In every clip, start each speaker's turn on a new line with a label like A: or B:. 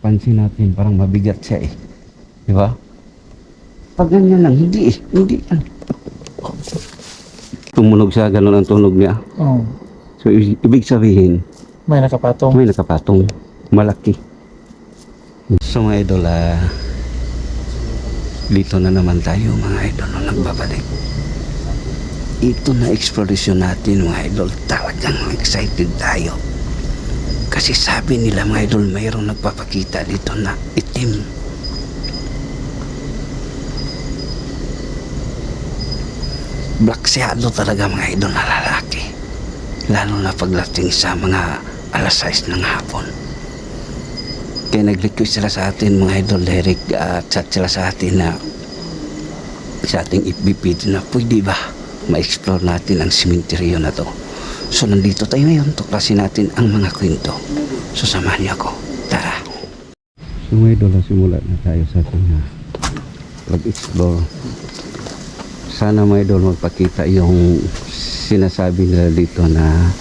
A: napansin natin, parang mabigat siya eh. Di ba? Pag ganyan lang, hindi eh. Hindi yan. Tumunog siya, ganun ang tunog niya.
B: Oo.
A: So, ibig sabihin,
B: May nakapatong.
A: may nakapatong. Malaki. So, mga idol, dito na naman tayo, mga idol, na nagbabalik. Ito na exploration natin, mga idol. Talagang excited tayo. Kasi sabi nila, mga idol, mayroong nagpapakita dito na itim. Black shadow talaga, mga idol, na lalaki. Lalo na pagdating sa mga alas 6 ng hapon. Kaya nag-request sila sa atin, mga idol, Derek, chat sila sa atin na sa ating FB na pwede ba ma-explore natin ang simenteryo na to. So nandito tayo ngayon, tuklasin natin ang mga kwento. So samahan niyo ako, tara. So mga idol, simula na tayo sa ating pag-explore. Sana mga idol magpakita yung sinasabi nila dito na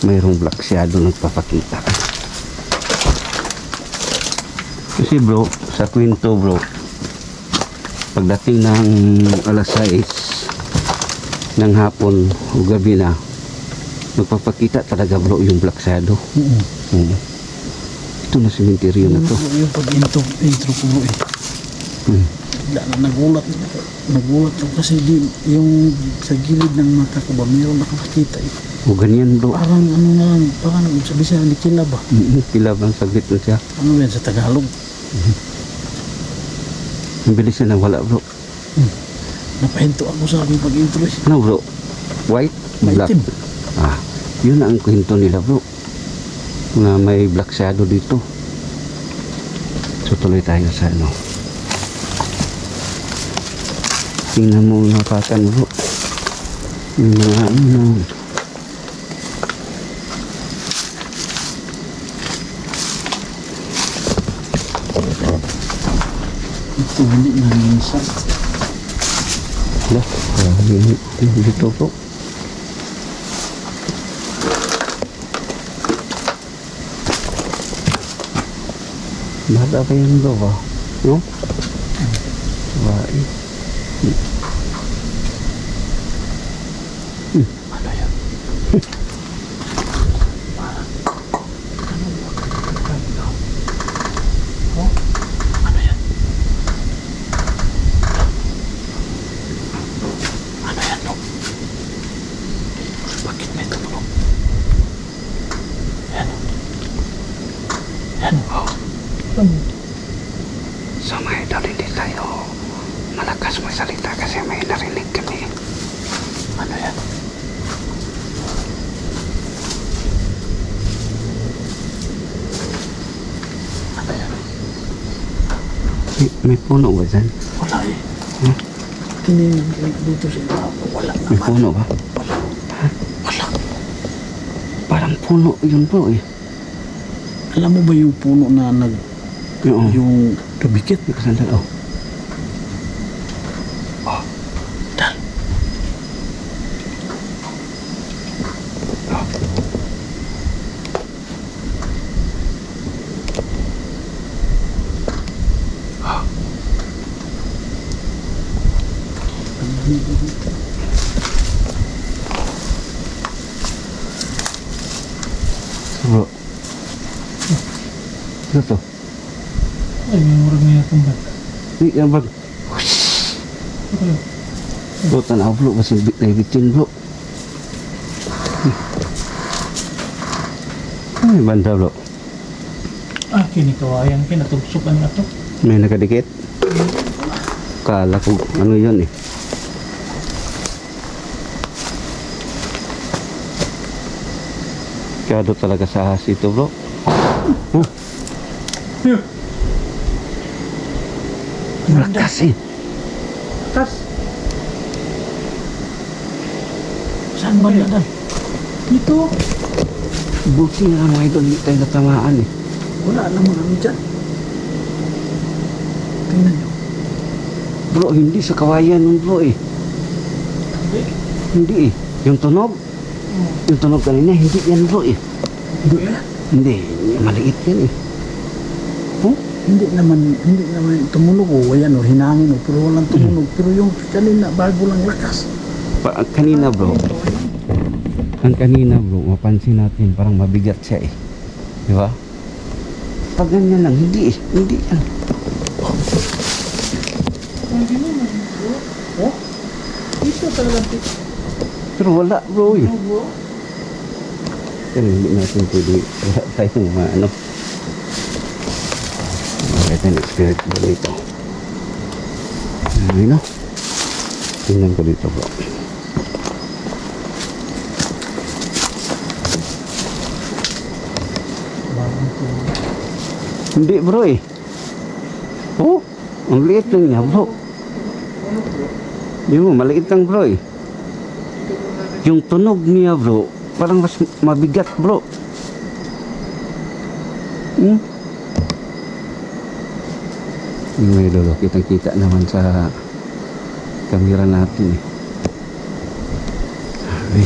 A: mayroong black shadow nagpapakita. Kasi bro, sa kwento bro, pagdating ng alas 6 ng hapon o gabi na, magpapakita talaga bro yung black shadow. Ito na simenteryo na to.
B: Yung pag-intro ko bro eh. Bigla na nagulat ako kasi yung sa gilid ng mata ko ba mayroon nakakita eh.
A: O ganyan bro.
B: Parang ano na lang, parang sabi siya hindi kilab ba?
A: Kilab ang saglit na siya.
B: Ano yan sa Tagalog?
A: Ang bilis na wala bro.
B: Napahinto ako sa aking pag-intro eh.
A: Ano bro? White? Black?
B: Maitim.
A: Yun ang kwento nila bro, na may black shadow dito. So tuloy tayo sa ano. Tingnan mo yung napakan bro. Yung mga ano.
B: Ito hindi na minsan.
A: Dito bro. Bata pa yan bro ba? No? Babae.
B: Ano yan? Ano yan? Ano yan no? Bakit may tulog? Yan. Yan.
A: So mga idol, hindi tayo malakas magsalita kasi may narinig kami.
B: Ano yan? Ano yan?
A: May puno ba dyan?
B: Wala eh.
A: Hmm?
B: Tinignan dito sa ibabaw. Wala
A: May
B: naman.
A: puno ba?
B: Wala.
A: Parang puno yun bro eh.
B: Alam mo ba yung puno na
A: Oo.
B: yung dumikit?
A: Sandal oh.
B: Dal.
A: Bro. Ano to?
B: Ay, may murag na yung tumbat.
A: Hindi yan bag. Bro, tanaw bro. Kasi naibitin bro. Ay, banda bro.
B: Kinikawayan, kinatugsukan na to.
A: May nakadikit. Kala ko ano yun eh. Kado talaga sa ahas ito bro. Malakas eh.
B: Tas. Saan ba yan? Dito.
A: Buti nga mga idol, hindi tayo natamaan eh.
B: Wala naman ano dyan. Tingnan nyo.
A: Bro, hindi sa kawayan nun bro eh. Hindi eh. Yung tunog. Yung tunog kanina, hindi yan bro eh.
B: Hindi yan.
A: Hindi, maliit yan eh. Oh?
B: Hindi naman tumunog o ayan o hinangin o pero walang tumunog. Pero yung kanina bago lang lakas.
A: Ang kanina bro, mapansin natin parang mabigat siya eh. Di ba? Pag ganyan lang, hindi eh. Hindi yan.
B: Hindi naman bro. Oh? Ito talaga.
A: Pero wala bro eh.
B: Bro?
A: Pero hindi natin pwede, wala tayong ano. Ito yung spirit bro dito. Ano no? Tingnan ko dito bro. Hindi bro eh. Oh, ang liit lang niya bro. Di mo, maliit lang bro eh. Yung tunog niya bro, parang mas mabigat bro. Hmm? Yung may lolo, kitang-kita naman sa kamera natin eh. Ay.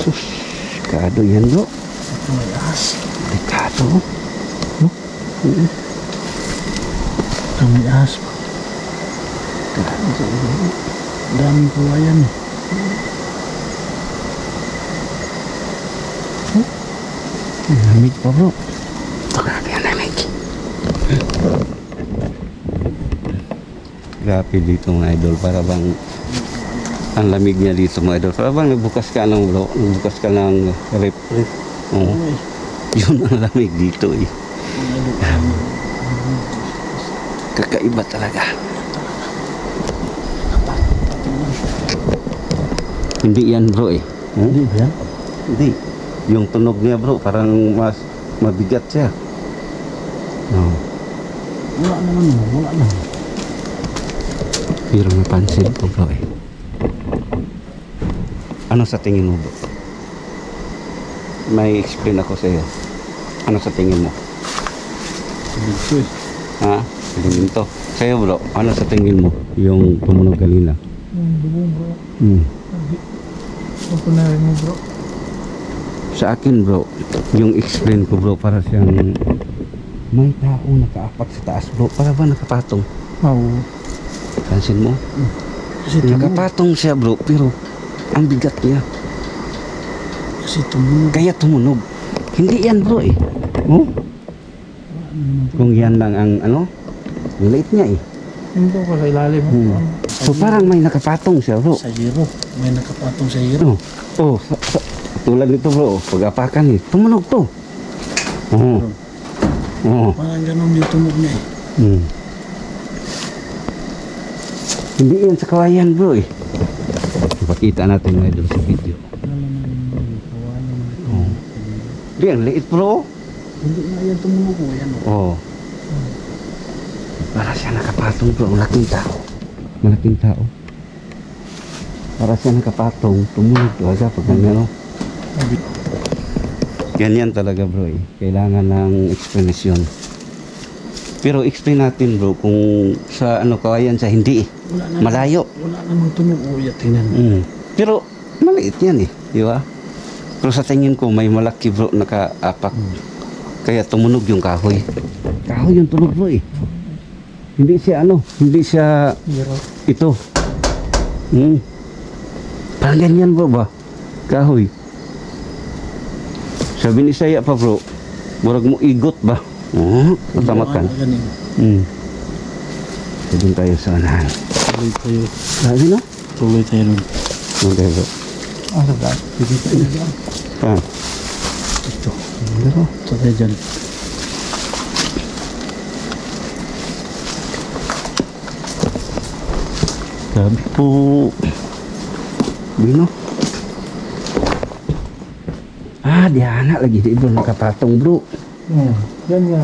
A: Sus, kado yan bro.
B: Ito may ahas.
A: Delikado.
B: No? Ito may ahas pa. Daming kawayan eh.
A: Lamig pa bro. Grabe ang lamig. Grabe dito mga idol. Para bang ang lamig niya dito mga idol. Para bang nagbukas ka ng bro. Nagbukas ka ng rep. Oo.
B: Ay,
A: Yun ang lamig dito eh. Kakaiba talaga. Hindi yan bro eh. Hmm?
B: Hindi ba yan?
A: Hindi. Yung tunog niya bro, parang mas mabigat siya. No.
B: Wala naman mo, wala naman.
A: Pero napansin ko bro eh. Ano sa tingin mo bro? May explain ako sa iyo. Ano sa tingin mo?
B: Dito eh.
A: Ha? Elemento. Sa'yo bro, ano sa tingin mo? Yung tumunog kanina.
B: Yung dugong bro.
A: Hmm.
B: Ano ko na rin mo bro?
A: Sa akin bro, yung explain ko bro, para siyang may tao nakaapak sa taas bro. Para ba nakapatong?
B: Oo.
A: Pansin mo?
B: Kasi tumunog.
A: Nakapatong siya bro, pero ang bigat niya.
B: Kasi tumunog.
A: Kaya tumunog. Hindi yan bro eh. Oh? Kung yan lang ang ano, ang liit niya eh.
B: Hindi ko sa ilalim.
A: So parang may nakapatong siya bro.
B: Sa hero. May nakapatong sa hero.
A: Oh, tulad nito bro, pag-apakan eh, tumunog to. Oo. Oo.
B: Parang ganun yung tunog niya eh.
A: Hmm. Hindi yan sa kawayan bro eh. Ipakita natin mga idol sa video. Oh. Hindi, ang liit bro.
B: Hindi nga yan tumunog mo. Yan o.
A: Oh. Para siya nakapatong bro, malaking tao. Malaking tao. Para siya nakapatong, tumunog talaga pag ano. Ganyan talaga bro eh. Kailangan ng explanation. Pero explain natin bro kung sa ano kawayan sa hindi eh.
B: Wala na.
A: Malayo.
B: Wala namang tunog o yan. Tingnan mo.
A: Pero maliit yan eh. Di ba? Pero sa tingin ko may malaki bro nakaapak. Kaya tumunog yung kahoy. Kahoy yung tunog bro eh. Hindi siya ano. Hindi siya
B: Hero.
A: ito. Parang ganyan bro ba? Kahoy. Sabi ni Saya pa bro, murag mo igot ba? Oo, matamakan.
B: Ganun.
A: So dun tayo sa anahan.
B: Tuloy tayo.
A: Sabi no?
B: Tuloy tayo nun.
A: Okay bro.
B: Sa daan. Sige tayo dyan.
A: Ah,
B: Ito.
A: ano bro?
B: Ito tayo dyan.
A: Sabi po. Bino. Di anak lagi di bro nakapatong bro.
B: Yan nga.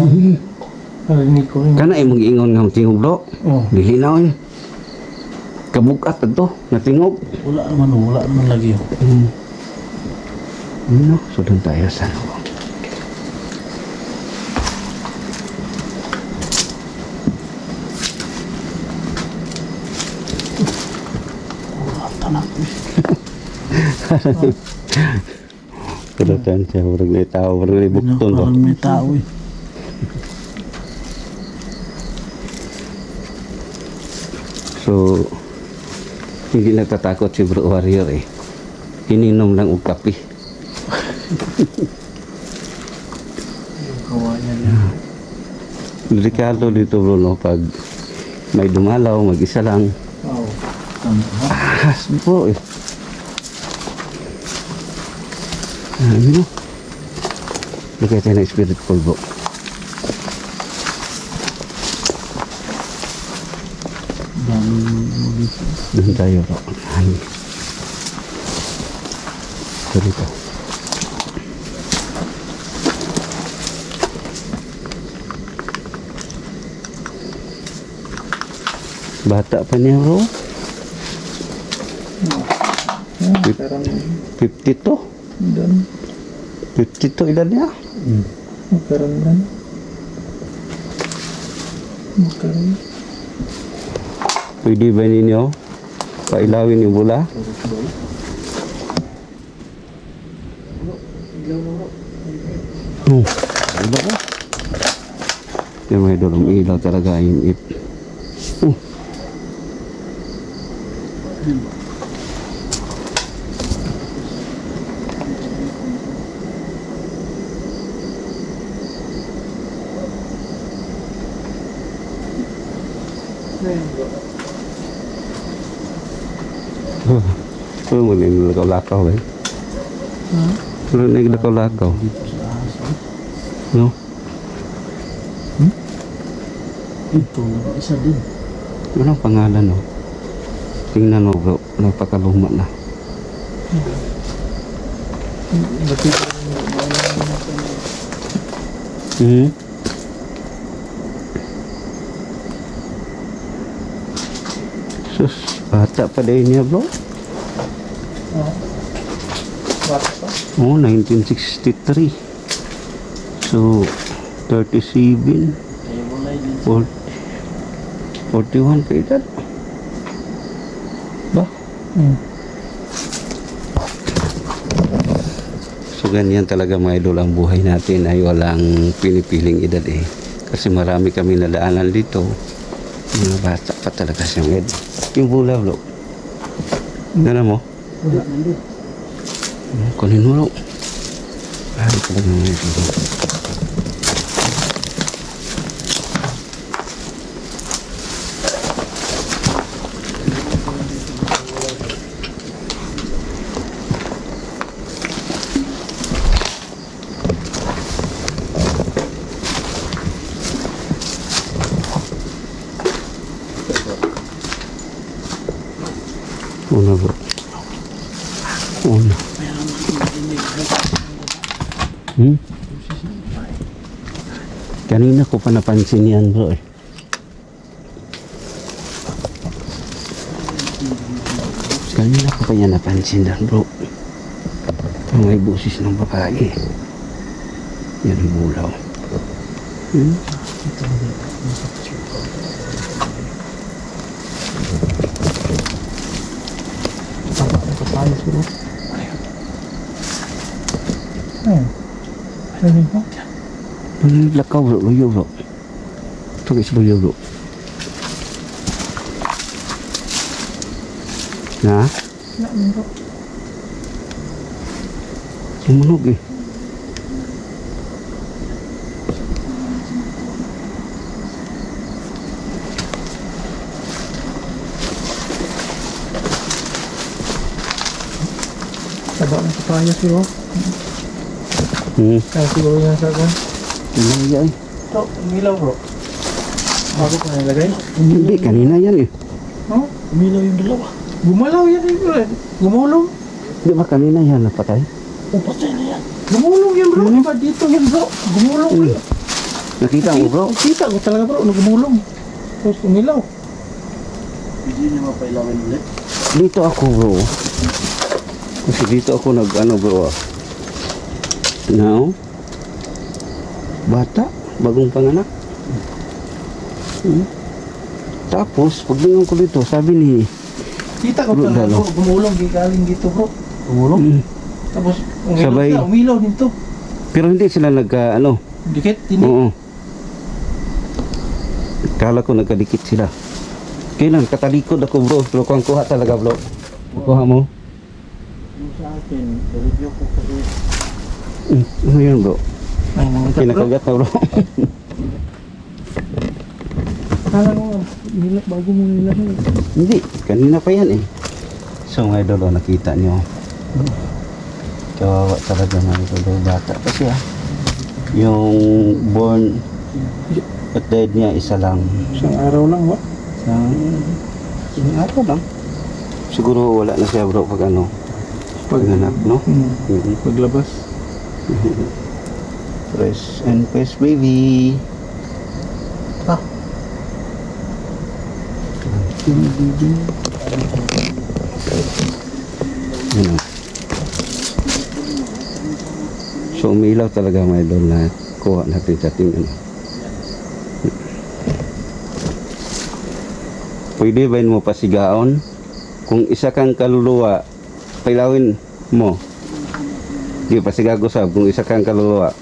B: Narinig ko rin.
A: Kana imong giingon nga tingog bro.
B: Oh.
A: Dili na oy. Kabukat to, natingog.
B: Wala naman lagi.
A: Ano? So doon tayo sa ano.
B: Tanak.
A: Kadatan siya, murag na tao, murag na
B: Ano,
A: bukton ba?
B: parang may tao eh.
A: So, hindi natatakot si Bro Warrior eh. Ininom lang og kape.
B: Yung kawayan niya.
A: Delikado dito bro, no? Pag may dumalaw, mag-isa lang.
B: Oo. Tama ha?
A: Ahas bro eh. Ano? Lagay tayo ng spirit call bro.
B: Daming mo dito.
A: Doon tayo bro. Hangin. Ito dito. Bata pa niya bro.
B: Parang
A: 52.
B: doon.
A: 52 edad niya.
B: Parang doon. Parang.
A: Pwede ba ninyo pailawin yung bula? Ano ba? Yung may dolong ilaw talaga yung ip. Ano mo nang lakaw-lakaw eh? Ano nang lakaw-lakaw? No?
B: Ito, isa din.
A: Anong pangalan no? Tingnan mo bro, napakaluma na. Hmm? Sus, bata pa din niya bro. Oh, 1963. So, 37, 40, 41 ka edad. Ba? So, ganyan talaga mga idol ang buhay natin ay walang pinipiling edad eh. Kasi marami kami nadaanan dito. Mga bata pa talaga siya mga idol. Yung bula bro. Gana mo?
B: Wala nandun.
A: Kunin mo bro. Ay, talaga mga idol. Una bro. Una. Kanina ko pa napansin yan bro eh. Kanina ko pa yan napansin yan bro. May busis ng babae. Yan ang bulaw.
B: Ayos bro. Ayun. Ayun po.
A: Lakaw bro, luyo bro. Ito guys, luyo bro. Na?
B: Ayun bro.
A: Sumunog eh.
B: Taba ng papaya bro. Kaya siguro yan sa akin.
A: Ano yan?
B: Ito, umilaw bro. Bago pa nilagay?
A: Hindi, kanina yan eh.
B: Oh, umilaw yung dalawa. Gumalaw yan eh bro. Gumulong.
A: Di ba kanina yan napatay?
B: O, patay na yan. Gumulong yan bro. Diba dito yan bro. Gumulong eh.
A: Nakita mo bro?
B: Kita ko talaga bro. Gumulong. Tapos umilaw. Hindi niya mapailawin ulit.
A: Dito ako bro. Kasi dito ako nag-ano bro. Now, bata, bagong panganak. Tapos, paglingon ko dito, sabi ni
B: Kita ko
A: Bro,
B: talaga
A: dalo.
B: bro. Gumulong. Galing dito bro. Tumulong. Tapos,
A: Sabay.
B: umilaw dito.
A: Pero hindi sila ano.
B: Dikit, hindi.
A: Oo. Kala ko nagkadikit sila. Kailan katalikod ako bro. Pero kung kuha talaga bro. Kuha mo.
B: Yung sa akin, review ko kasi.
A: Ano yun bro?
B: Ay, mga bro.
A: Kinakagat na bro.
B: Kala ko, bago mo nila.
A: Hindi. Kanina pa yan eh. So mga idol, nakita nyo. Kawawa talaga mga idol. Bata pa siya. Yung born at died niya isa lang.
B: Isang araw lang ba?
A: Isang araw lang. Siguro wala na siya bro pag ano. Pag anak, no? Mhm.
B: Paglabas.
A: Fresh and fresh baby.
B: Ah.
A: Ano? So umilaw talaga mga idol na kuha natin sa ating ano. Pwede ba mo pasigaon? Kung isa kang kaluluwa, pailawin mo. Di pasigago sab kung isa kang kaluluwa.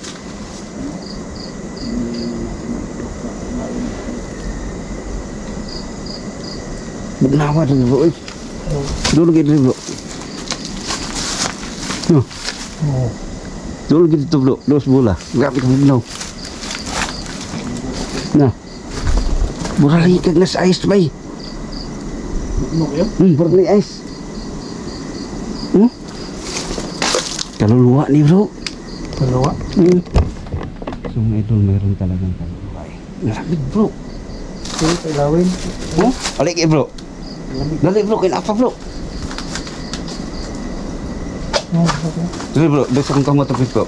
A: Bugnawa din bro. Dulu gitu bro. No.
B: Oo.
A: Dulu gitu bro. Dos bola. Grabe kami no. Nah. Burali kag nas ice bay.
B: Ano kayo?
A: Burali ice. Kaluluwa ni bro.
B: Dalawa.
A: So mga idol, mayroon talagang kaluluwa eh. Nalamig bro.
B: Okay, kailawin.
A: Alik eh bro. Dali bro, kain apa bro?
B: Oo, okay.
A: Dali bro, besok kong kamu tapos bro.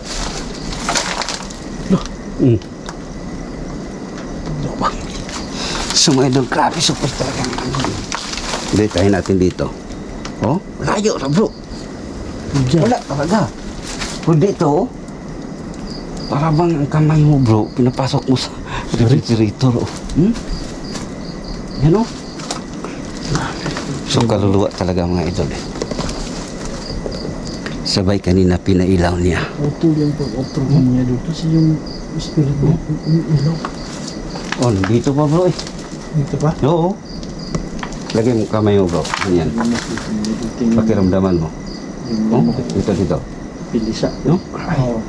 B: Loh.
A: So mga idol, grabe super talaga ang ano. Hindi, tayo natin dito. Oh, layo na bro.
B: Diyan.
A: Wala talaga. Kung dito, para bang ang kamay mo bro, pinapasok mo sa refrigerator. Oh. Yan o. So kaluluwa talaga mga idol eh. Sabay kanina pinailaw niya.
B: Utol yung pag-utol ko niya doon. Kasi yung spirit mo, umiilaw.
A: Oh, dito pa bro eh.
B: Dito pa?
A: Oo. Lagay mo kamay mo bro. Ganyan. Pakiramdaman mo. Oh, dito.
B: Pilisa.
A: No?
B: Oo.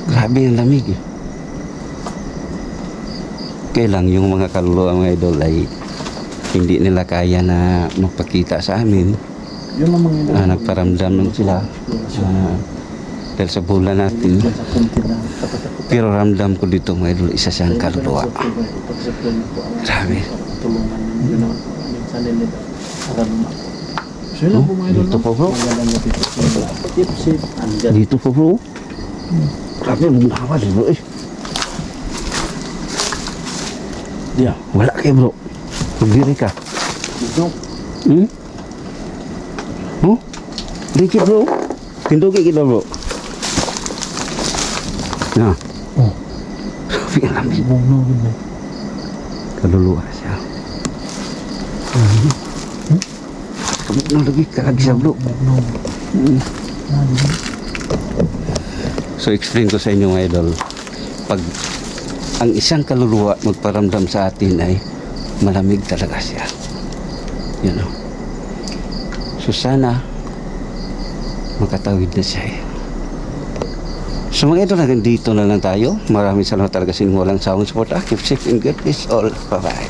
A: Grabe ang lamig eh. Kailang yung mga kaluluwa mga idol ay hindi nila kaya na magpakita sa amin.
B: Yun ang mga
A: Nagparamdam nun sila. Dahil sa bulan natin.
B: sa konti na kapatakot.
A: Pero ramdam ko dito mga idol, isa siyang kaluluwa.
B: Pag-supply na po ang
A: Grabe.
B: tulungan ninyo. Yun ang minsan nila. Alam mo. So yun lang po mga idol.
A: Dito po bro.
B: Magalang na dito. Tip-sip. Andyan.
A: Dito po bro. Grabe, mungkawa din bro eh.
B: Diyan.
A: Wala kayo bro. Magdiri ka.
B: Dito.
A: Oh? Dikit bro. Tindugi kita bro. Nah.
B: Oh.
A: Grabe ang lamig.
B: Bugnaw din eh.
A: Kaluluwa siya. Kabugnaw lagi kalagi siya bro.
B: Bugnaw.
A: So explain ko sa inyo mga idol. Pag ang isang kaluluwa magparamdam sa atin ay malamig talaga siya. You know. So sana makatawid na siya eh. So mga idol, hanggang dito na lang tayo. Maraming salamat talaga sa inyong walang sawang support. Keep safe and good peace all. Bye bye.